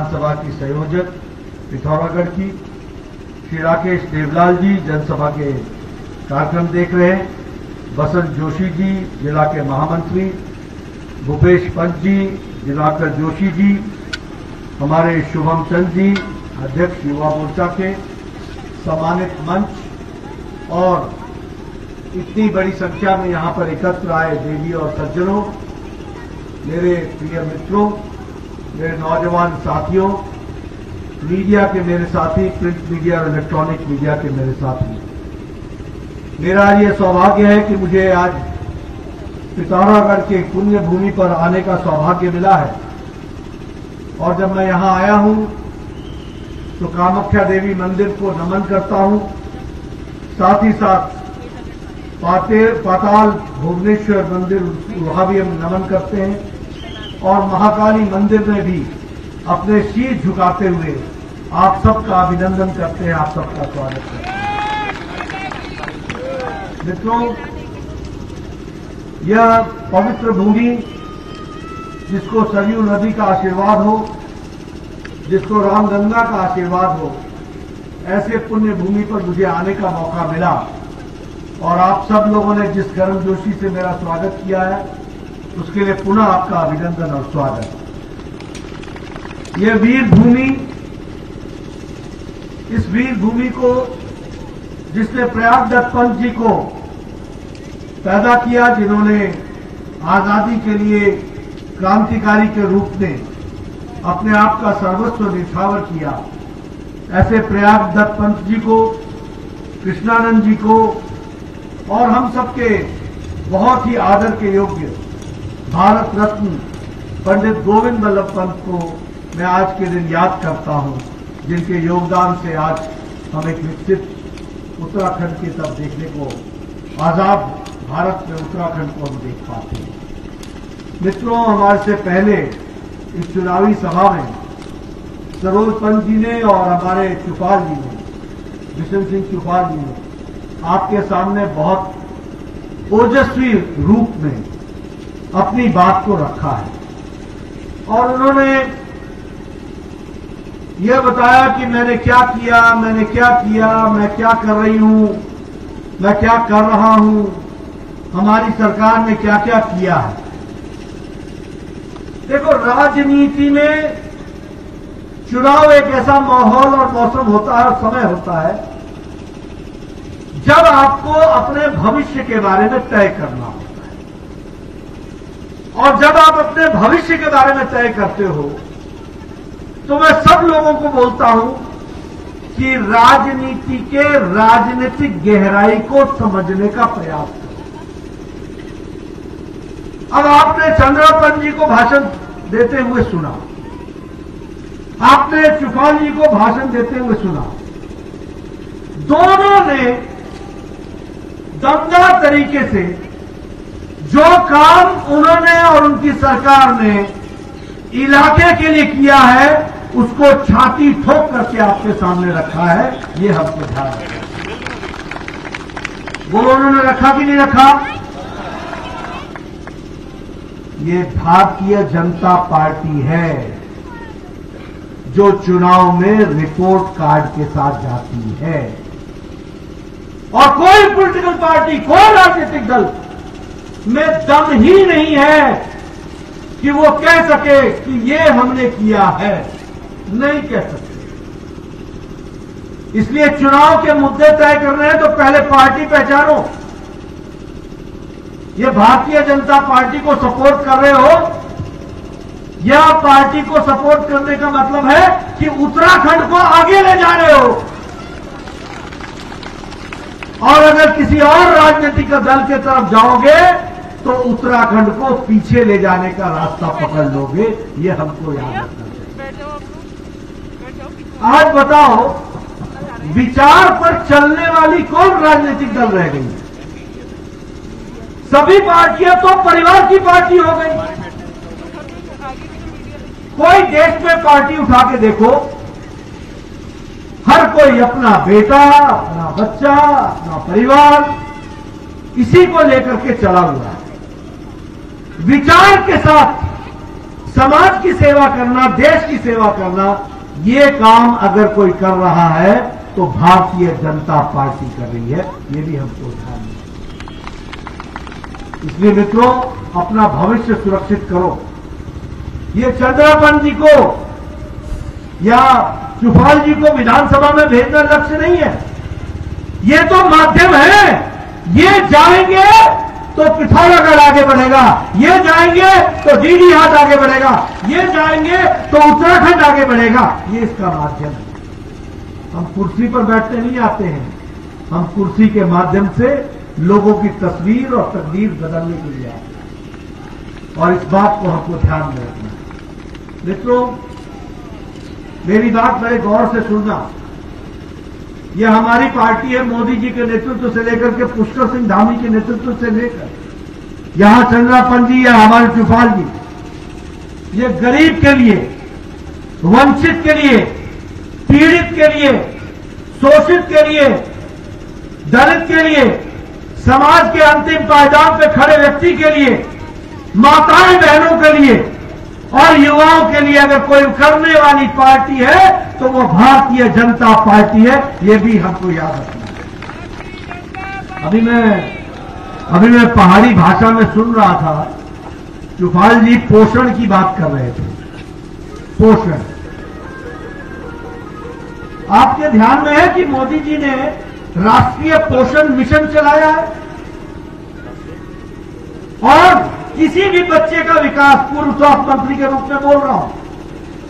विधानसभा की संयोजक पिथौरागढ़ की श्री राकेश देवलाल जी जनसभा के कार्यक्रम देख रहे हैं, बसंत जोशी जी जिला के महामंत्री, भूपेश पंत जी, दिवाकर जोशी जी, हमारे शुभम चंद जी अध्यक्ष युवा मोर्चा के, सम्मानित मंच और इतनी बड़ी संख्या में यहां पर एकत्र आए देवी और सज्जनों, मेरे प्रिय मित्रों, मेरे नौजवान साथियों, मीडिया के मेरे साथी, प्रिंट मीडिया और इलेक्ट्रॉनिक मीडिया के मेरे साथी, मेरा ये सौभाग्य है कि मुझे आज पिथौरागढ़ के पुण्य भूमि पर आने का सौभाग्य मिला है। और जब मैं यहां आया हूं तो कामाख्या देवी मंदिर को नमन करता हूं, साथ ही साथ पाताल भुवनेश्वर मंदिर वहां भी हम नमन करते हैं, और महाकाली मंदिर में भी अपने शीश झुकाते हुए आप सबका अभिनंदन करते हैं, आप सबका स्वागत करते हैं। मित्रों, यह पवित्र भूमि जिसको सरयू नदी का आशीर्वाद हो, जिसको रामगंगा का आशीर्वाद हो, ऐसे पुण्य भूमि पर मुझे आने का मौका मिला और आप सब लोगों ने जिस गर्मजोशी से मेरा स्वागत किया है उसके लिए पुनः आपका अभिनंदन और स्वागत। यह वीर भूमि, इस वीर भूमि को जिसने प्रयागदत्त पंत जी को पैदा किया, जिन्होंने आजादी के लिए क्रांतिकारी के रूप में अपने आप का सर्वस्व निछावर किया, ऐसे प्रयागदत्त पंत जी को, कृष्णानंद जी को और हम सबके बहुत ही आदर के योग्य भारत रत्न पंडित गोविंद वल्लभ पंत को मैं आज के दिन याद करता हूं, जिनके योगदान से आज हम एक विकसित उत्तराखंड की तरफ देखने को, आजाद भारत में उत्तराखंड को हम देख पाते हैं। मित्रों, हमारे से पहले इस चुनावी सभा में सरोज पंत जी ने और हमारे चुफाल जी ने, बिशन सिंह चुफाल जी ने आपके सामने बहुत ओजस्वी रूप में अपनी बात को रखा है और उन्होंने यह बताया कि मैंने क्या किया, मैं क्या कर रही हूं, मैं क्या कर रहा हूं, हमारी सरकार ने क्या क्या किया है। देखो, राजनीति में चुनाव एक ऐसा माहौल और मौसम होता है और समय होता है जब आपको अपने भविष्य के बारे में तय करना होता है, और जब आप अपने भविष्य के बारे में तय करते हो तो मैं सब लोगों को बोलता हूं कि राजनीति के राजनीतिक गहराई को समझने का प्रयास करो। अब आपने चंद्रपन जी को भाषण देते हुए सुना, आपने चुफाल जी को भाषण देते हुए सुना, दोनों ने दमदार तरीके से जो काम उन्होंने और उनकी सरकार ने इलाके के लिए किया है उसको छाती ठोक करके आपके सामने रखा है। ये हमको ध्यान रखना। वो उन्होंने रखा कि नहीं रखा? ये भारतीय जनता पार्टी है जो चुनाव में रिपोर्ट कार्ड के साथ जाती है, और कोई पॉलिटिकल पार्टी, कोई राजनीतिक दल में दम ही नहीं है कि वो कह सके कि ये हमने किया है, नहीं कह सकते। इसलिए चुनाव के मुद्दे तय करने हैं तो पहले पार्टी पहचानो। ये भारतीय जनता पार्टी को सपोर्ट कर रहे हो, या पार्टी को सपोर्ट करने का मतलब है कि उत्तराखंड को आगे ले जा रहे हो, और अगर किसी और राजनीतिक दल के तरफ जाओगे तो उत्तराखंड को पीछे ले जाने का रास्ता पकड़ लोगे। ये हमको याद रखना चाहिए। आज बताओ, विचार पर चलने वाली कौन राजनीतिक दल रह गई है? सभी पार्टियां तो परिवार की पार्टी हो गई। कोई देश में पार्टी उठा के देखो, हर कोई अपना बेटा, अपना बच्चा, अपना परिवार, इसी को लेकर के चला हुआ है। विचार के साथ समाज की सेवा करना, देश की सेवा करना, ये काम अगर कोई कर रहा है तो भारतीय जनता पार्टी कर रही है। ये भी हमको ध्यान दें। इसलिए मित्रों, अपना भविष्य सुरक्षित करो। ये चंद्रापन जी को या चुफाल जी को विधानसभा में भेजना लक्ष्य नहीं है। ये तो माध्यम है। ये जाएंगे तो पिथौरागढ़ आगे बढ़ेगा, ये जाएंगे तो डीडी हाट आगे बढ़ेगा, ये जाएंगे तो उत्तराखंड आगे बढ़ेगा। ये इसका माध्यम है। हम कुर्सी पर बैठने नहीं आते हैं, हम कुर्सी के माध्यम से लोगों की तस्वीर और तकदीर बदलने के लिए आते हैं। और इस बात को हमको ध्यान में रखना है। मित्रों, मेरी बात बड़े गौर से सुनना। यह हमारी पार्टी है, मोदी जी के नेतृत्व से लेकर के पुष्कर सिंह धामी के नेतृत्व से लेकर यहां चंद्रापन जी या हमारे चुफाल जी, ये गरीब के लिए, वंचित के लिए, पीड़ित के लिए, शोषित के लिए, दलित के लिए, समाज के अंतिम पायदान पर खड़े व्यक्ति के लिए, माताएं बहनों के लिए और युवाओं के लिए अगर कोई करने वाली पार्टी है तो वो भारतीय जनता पार्टी है। ये भी हमको याद रखना है। अभी मैं पहाड़ी भाषा में सुन रहा था, चुफाल जी पोषण की बात कर रहे थे। पोषण, आपके ध्यान में है कि मोदी जी ने राष्ट्रीय पोषण मिशन चलाया है और किसी भी बच्चे का विकास, पूर्व स्वास्थ्य मंत्री के रूप में बोल रहा हूं,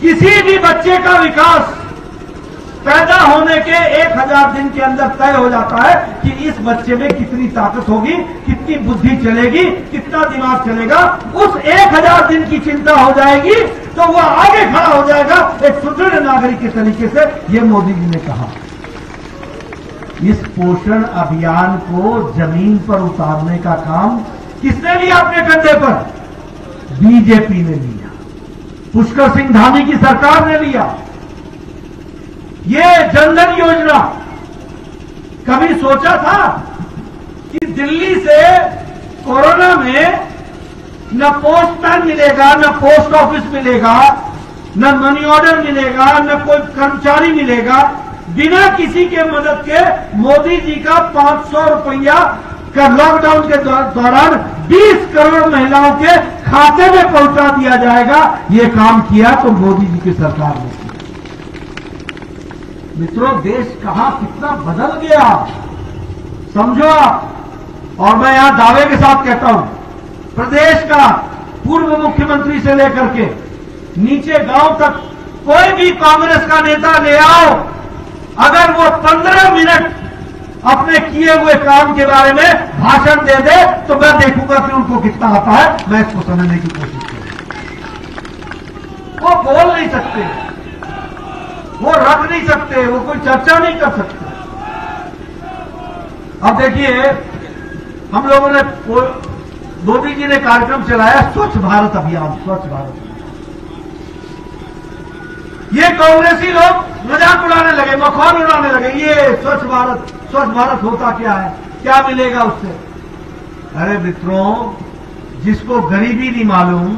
किसी भी बच्चे का विकास पैदा होने के 1000 दिन के अंदर तय हो जाता है कि इस बच्चे में कितनी ताकत होगी, कितनी बुद्धि चलेगी, कितना दिमाग चलेगा। उस 1000 दिन की चिंता हो जाएगी तो वह आगे खड़ा हो जाएगा एक सुदृढ़ नागरिक के तरीके से। ये मोदी जी ने कहा। इस पोषण अभियान को जमीन पर उतारने का काम किसने लिया अपने कंधे पर? बीजेपी ने लिया, पुष्कर सिंह धामी की सरकार ने लिया। ये जनधन योजना, कभी सोचा था कि दिल्ली से कोरोना में न पोस्टमैन मिलेगा, न पोस्ट ऑफिस मिलेगा, न मनी ऑर्डर मिलेगा, न कोई कर्मचारी मिलेगा, बिना किसी के मदद के मोदी जी का 500 रुपया का लॉकडाउन के दौरान 20 करोड़ महिलाओं के खाते में पहुंचा दिया जाएगा। ये काम किया तो मोदी जी की सरकार ने किया। मित्रों, देश कहां कितना बदल गया समझो आप। और मैं यहां दावे के साथ कहता हूं, प्रदेश का पूर्व मुख्यमंत्री से लेकर के नीचे गांव तक कोई भी कांग्रेस का नेता ले आओ, अगर वो 15 मिनट अपने किए हुए काम के बारे में भाषण दे दे तो मैं देखूंगा कि उनको कितना आता है। मैं इसको समझने की कोशिश करूंगा। वो बोल नहीं सकते, वो रख नहीं सकते, वो कोई चर्चा नहीं कर सकते। अब देखिए, हम लोगों ने, मोदी जी ने कार्यक्रम चलाया स्वच्छ भारत अभियान। स्वच्छ भारत, ये कांग्रेसी लोग मजाक उड़ाने लगे, मखौल उड़ाने लगे। ये स्वच्छ भारत होता क्या है, क्या मिलेगा उससे? अरे मित्रों, जिसको गरीबी नहीं मालूम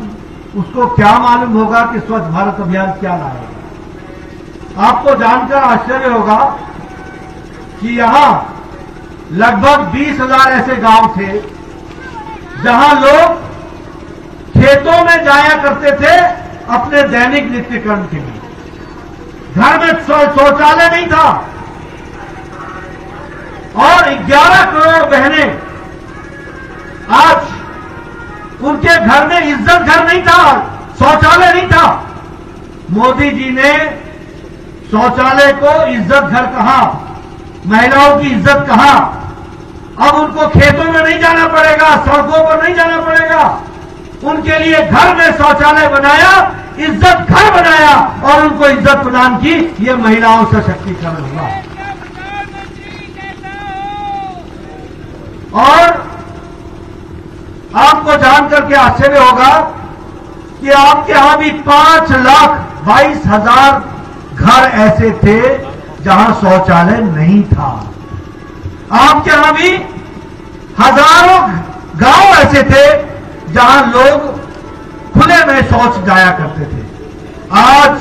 उसको क्या मालूम होगा कि स्वच्छ भारत अभियान क्या लाएगा। आपको जानकर आश्चर्य होगा कि यहां लगभग 20,000 ऐसे गांव थे जहां लोग खेतों में जाया करते थे अपने दैनिक नित्यकर्म के लिए। घर में शौचालय नहीं था और 11 करोड़ बहनें आज उनके घर में इज्जत घर नहीं था, शौचालय नहीं था। मोदी जी ने शौचालय को इज्जत घर कहा, महिलाओं की इज्जत कहा। अब उनको खेतों में नहीं जाना पड़ेगा, सड़कों पर नहीं जाना पड़ेगा, उनके लिए घर में शौचालय बनाया, इज्जत घर बनाया और उनको इज्जत प्रदान की। ये महिलाओं से सशक्तिकरण हुआ। और आपको जानकर के आश्चर्य होगा कि आपके यहां भी 5,22,000 घर ऐसे थे जहां शौचालय नहीं था। आपके यहां भी हजारों गांव ऐसे थे जहां लोग खुले में शौच जाया करते थे। आज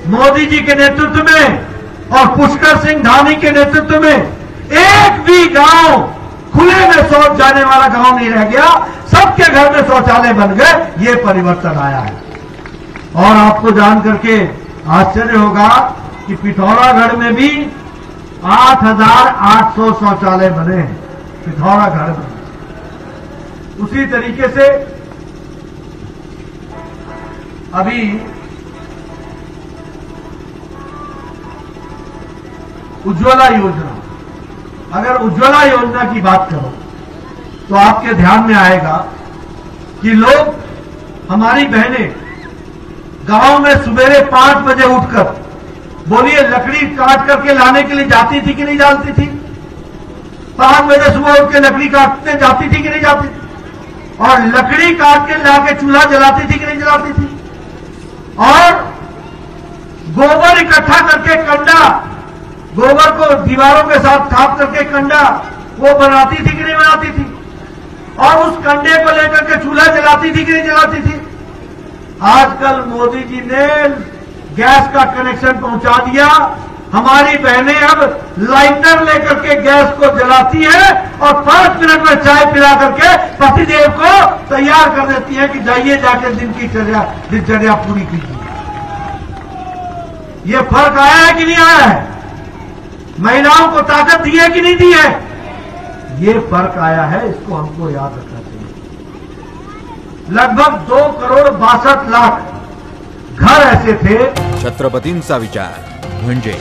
मोदी जी के नेतृत्व में और पुष्कर सिंह धामी के नेतृत्व में एक भी गांव खुले में शौच जाने वाला गांव नहीं रह गया। सबके घर में शौचालय बन गए। ये परिवर्तन आया है। और आपको जान करके आश्चर्य होगा कि पिथौरागढ़ में भी 8,800 शौचालय बने हैं पिथौरागढ़ में। उसी तरीके से अभी उज्ज्वला योजना, अगर उज्ज्वला योजना की बात करो तो आपके ध्यान में आएगा कि लोग, हमारी बहनें गांव में सुबेरे 5 बजे उठकर, बोलिए, लकड़ी काट करके लाने के लिए जाती थी कि नहीं जाती थी? 5 बजे सुबह उठ के लकड़ी काटने जाती थी कि नहीं जाती थी? और लकड़ी काट के लाके चूल्हा जलाती थी कि नहीं जलाती थी? और गोबर इकट्ठा करके कंडा, गोबर को दीवारों के साथ थाप करके कंडा वो बनाती थी कि नहीं बनाती थी? और उस कंडे को लेकर के चूल्हा जलाती थी कि नहीं जलाती थी? आजकल मोदी जी ने गैस का कनेक्शन पहुंचा दिया। हमारी बहनें अब लाइटर लेकर के गैस को जलाती है और 5 मिनट में चाय पिला करके पतिदेव को तैयार कर देती है कि जाइए जाकर दिन की दिनचर्या पूरी कीजिए। ये फर्क आया है कि नहीं आया है? महिलाओं को ताकत दी है कि नहीं दी है? ये फर्क आया है। इसको हमको याद रखना चाहिए। लगभग 2,62,00,000 घर ऐसे थे। छत्रपतींचा विचार म्हणजे